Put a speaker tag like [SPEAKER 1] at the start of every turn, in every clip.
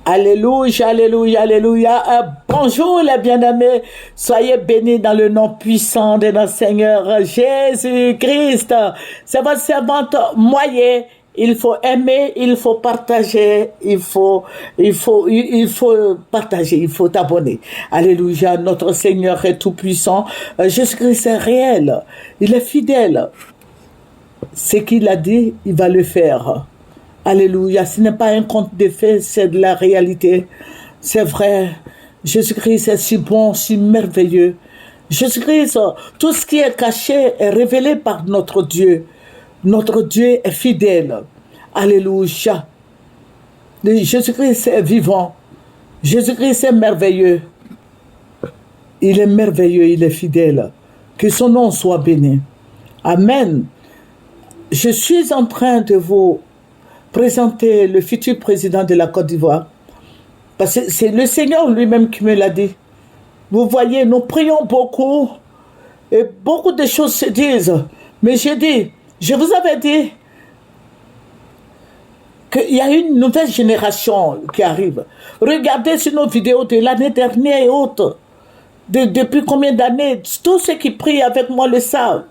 [SPEAKER 1] Alléluia, alléluia, alléluia. Bonjour les bien-aimés. Soyez bénis dans le nom puissant de notre Seigneur Jésus-Christ. C'est votre servante Moyer. Il faut aimer, il faut partager, il faut partager, il faut t'abonner. Alléluia, notre Seigneur est tout puissant. Jésus-Christ est réel. Il est fidèle. Ce qu'il a dit, il va le faire. Alléluia, ce n'est pas un conte de faits, c'est de la réalité. C'est vrai, Jésus-Christ est si bon, si merveilleux. Jésus-Christ, tout ce qui est caché est révélé par notre Dieu. Notre Dieu est fidèle. Alléluia. Jésus-Christ est vivant. Jésus-Christ est merveilleux. Il est merveilleux, il est fidèle. Que son nom soit béni. Amen. Je suis en train de vous présenter le futur président de la Côte d'Ivoire. Parce que c'est le Seigneur lui-même qui me l'a dit. Vous voyez, nous prions beaucoup et beaucoup de choses se disent. Mais j'ai dit, je vous avais dit qu'il y a une nouvelle génération qui arrive. Regardez sur nos vidéos de l'année dernière et autres. Depuis combien d'années, tous ceux qui prient avec moi le savent.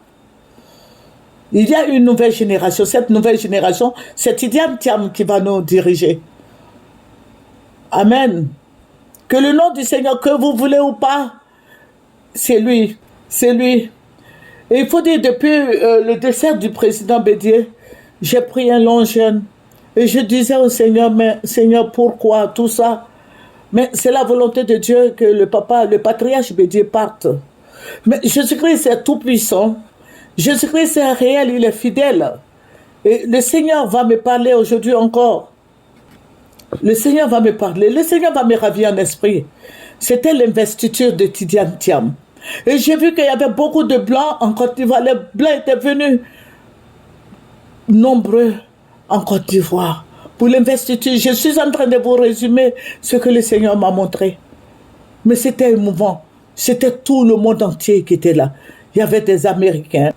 [SPEAKER 1] Il y a une nouvelle génération. Cette nouvelle génération, c'est Tidiane Thiam qui va nous diriger. Amen. Que le nom du Seigneur, que vous voulez ou pas, c'est lui. C'est lui. Et il faut dire, depuis le décès du président Bédié, j'ai pris un long jeûne. Et je disais au Seigneur, mais Seigneur, pourquoi tout ça? Mais c'est la volonté de Dieu que le patriarche Bédié parte. Mais Jésus-Christ est tout puissant. Jésus-Christ est réel, il est fidèle. Et le Seigneur va me parler aujourd'hui encore. Le Seigneur va me parler. Le Seigneur va me ravir en esprit. C'était l'investiture de Tidiane Thiam. Et j'ai vu qu'il y avait beaucoup de Blancs en Côte d'Ivoire. Les Blancs étaient venus nombreux en Côte d'Ivoire pour l'investiture. Je suis en train de vous résumer ce que le Seigneur m'a montré. Mais c'était émouvant. C'était tout le monde entier qui était là. Il y avait des Américains.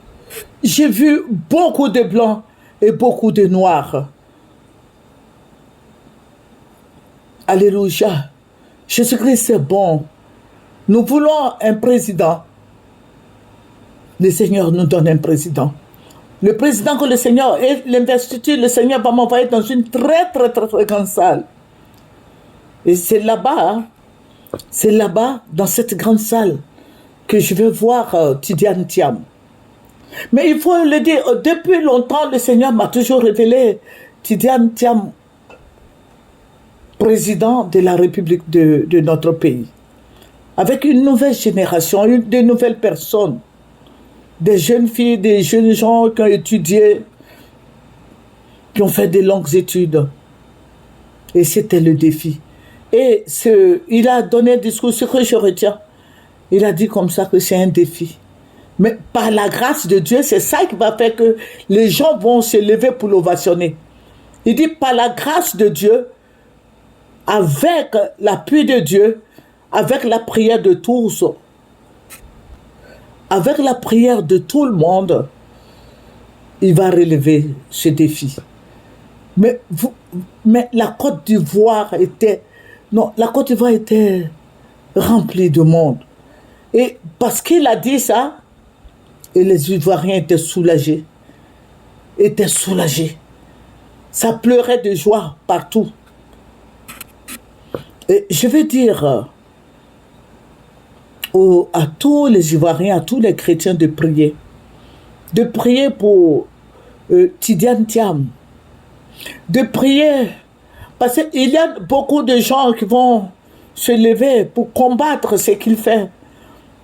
[SPEAKER 1] J'ai vu beaucoup de Blancs et beaucoup de Noirs. Alléluia. Jésus-Christ est bon. Nous voulons un président. Le Seigneur nous donne un président. Le président que le Seigneur et l'investiture, le Seigneur va m'envoyer dans une très grande salle. Et c'est là-bas, dans cette grande salle, que je vais voir Tidiane Thiam. Mais il faut le dire, depuis longtemps, le Seigneur m'a toujours révélé Tidiane Thiam, président de la République de notre pays. Avec une nouvelle génération, de nouvelles personnes, des jeunes filles, des jeunes gens qui ont étudié, qui ont fait de longues études. Et c'était le défi. Et il a donné un discours, ce que je retiens. Il a dit comme ça que c'est un défi. Mais par la grâce de Dieu, c'est ça qui va faire que les gens vont se lever pour l'ovationner. Il dit par la grâce de Dieu, avec l'appui de Dieu, avec la prière de tous, avec la prière de tout le monde, il va relever ce défi. Mais la Côte d'Ivoire était remplie de monde. Et parce qu'il a dit ça, et les Ivoiriens étaient soulagés. Ça pleurait de joie partout. Et je veux dire à tous les Ivoiriens, à tous les chrétiens de prier pour Tidiane Thiam, de prier, parce qu'il y a beaucoup de gens qui vont se lever pour combattre ce qu'il fait.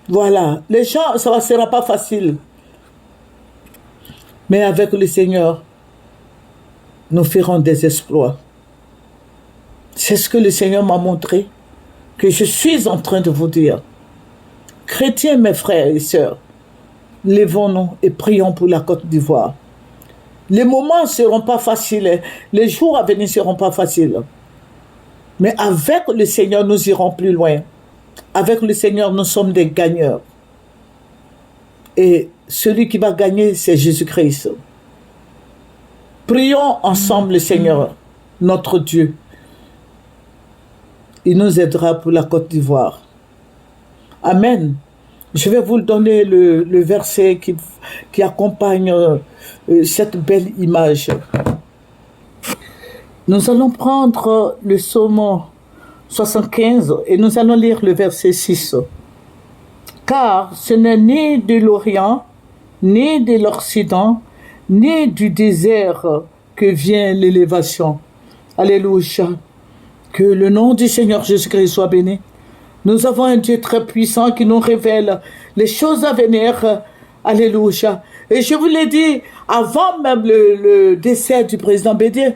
[SPEAKER 1] Voilà, les gens, ça ne sera pas facile. Mais avec le Seigneur, nous ferons des exploits. C'est ce que le Seigneur m'a montré, que je suis en train de vous dire. Chrétiens, mes frères et sœurs, levons-nous et prions pour la Côte d'Ivoire. Les moments ne seront pas faciles, les jours à venir ne seront pas faciles. Mais avec le Seigneur, nous irons plus loin. Avec le Seigneur, nous sommes des gagneurs. Et celui qui va gagner, c'est Jésus-Christ. Prions ensemble le Seigneur, notre Dieu. il nous aidera pour la Côte d'Ivoire. Amen. Je vais vous donner le verset qui accompagne cette belle image. Nous allons prendre le psaume 75 et nous allons lire le verset 6. Car ce n'est ni de l'Orient, ni de l'Occident, ni du désert que vient l'élévation. Alléluia. Que le nom du Seigneur Jésus-Christ soit béni. Nous avons un Dieu très puissant qui nous révèle les choses à venir. Alléluia. Et je vous l'ai dit avant même le décès du président Bédié.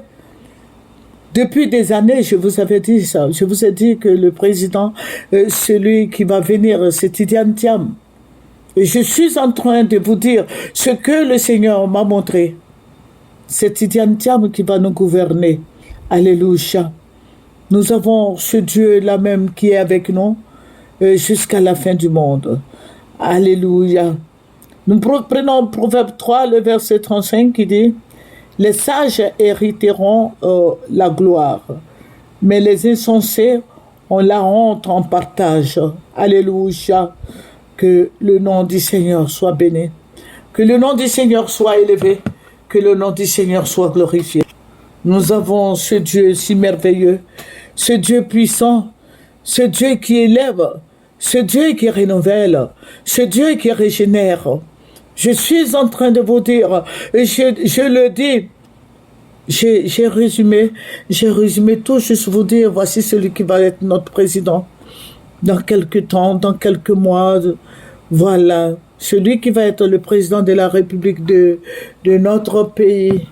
[SPEAKER 1] Depuis des années, je vous avais dit ça. Je vous ai dit que le président, celui qui va venir, c'est Idi Thiam. Et je suis en train de vous dire ce que le Seigneur m'a montré. C'est Idi Thiam qui va nous gouverner. Alléluia. Nous avons ce Dieu-là même qui est avec nous jusqu'à la fin du monde. Alléluia. Nous prenons Proverbe 3, le verset 35 qui dit « Les sages hériteront la gloire, mais les insensés ont la honte en partage. » Alléluia. Que le nom du Seigneur soit béni. Que le nom du Seigneur soit élevé. Que le nom du Seigneur soit glorifié. Nous avons ce Dieu si merveilleux, ce Dieu puissant, ce Dieu qui élève, ce Dieu qui renouvelle, ce Dieu qui régénère. Je suis en train de vous dire, je le dis, j'ai résumé tout, juste vous dire, voici celui qui va être notre président dans quelques temps, dans quelques mois. Voilà, celui qui va être le président de la République de notre pays.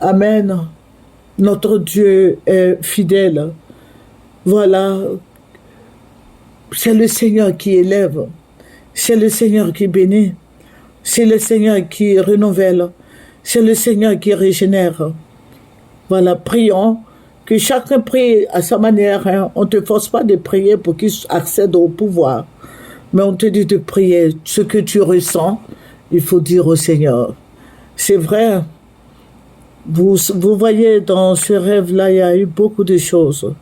[SPEAKER 1] Amen. Notre Dieu est fidèle. Voilà. C'est le Seigneur qui élève. C'est le Seigneur qui bénit. C'est le Seigneur qui renouvelle. C'est le Seigneur qui régénère. Voilà, prions. Que chacun prie à sa manière. Hein. On ne te force pas de prier pour qu'il accède au pouvoir. Mais on te dit de prier. Ce que tu ressens, il faut dire au Seigneur. C'est vrai. Vous voyez, dans ce rêve-là, il y a eu beaucoup de choses.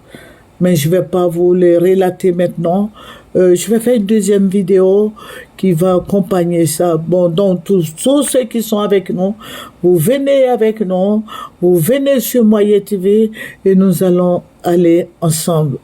[SPEAKER 1] Mais je ne vais pas vous les relater maintenant. Je vais faire une deuxième vidéo qui va accompagner ça. Bon, donc tous ceux qui sont avec nous, vous venez avec nous, vous venez sur Moyen TV et nous allons aller ensemble.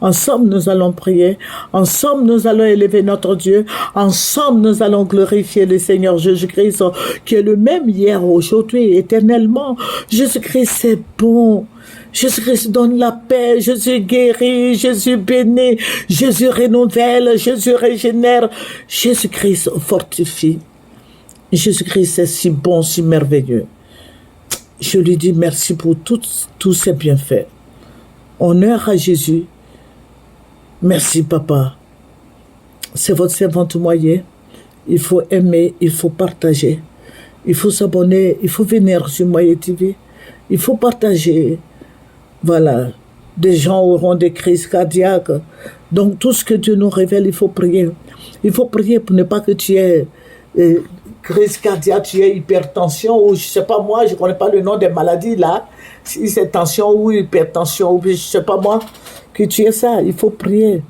[SPEAKER 1] Ensemble, nous allons prier. Ensemble, nous allons élever notre Dieu. Ensemble, nous allons glorifier le Seigneur Jésus-Christ, qui est le même hier, aujourd'hui, éternellement. Jésus-Christ, c'est bon. Jésus-Christ donne la paix. Jésus guérit. Jésus bénit. Jésus renouvelle. Jésus régénère. Jésus-Christ fortifie. Jésus-Christ est si bon, si merveilleux. Je lui dis merci pour tous ses bienfaits. Honneur à Jésus. Merci, papa. C'est votre servante Moyen. Il faut aimer, il faut partager. Il faut s'abonner, il faut venir sur Moyen TV. Il faut partager. Voilà. Des gens auront des crises cardiaques. Donc, tout ce que Dieu nous révèle, il faut prier. Il faut prier pour ne pas que tu aies crise cardiaque, tu aies hypertension, ou je ne sais pas moi, je ne connais pas le nom des maladies là. Si c'est tension ou hypertension, ou je ne sais pas moi. Que tu es ça, il faut prier.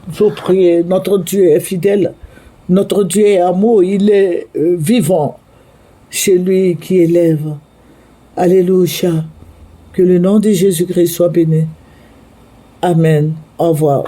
[SPEAKER 1] Il faut prier. Notre Dieu est fidèle. Notre Dieu est amour. Il est vivant. C'est lui qui élève. Alléluia. Que le nom de Jésus-Christ soit béni. Amen. Au revoir.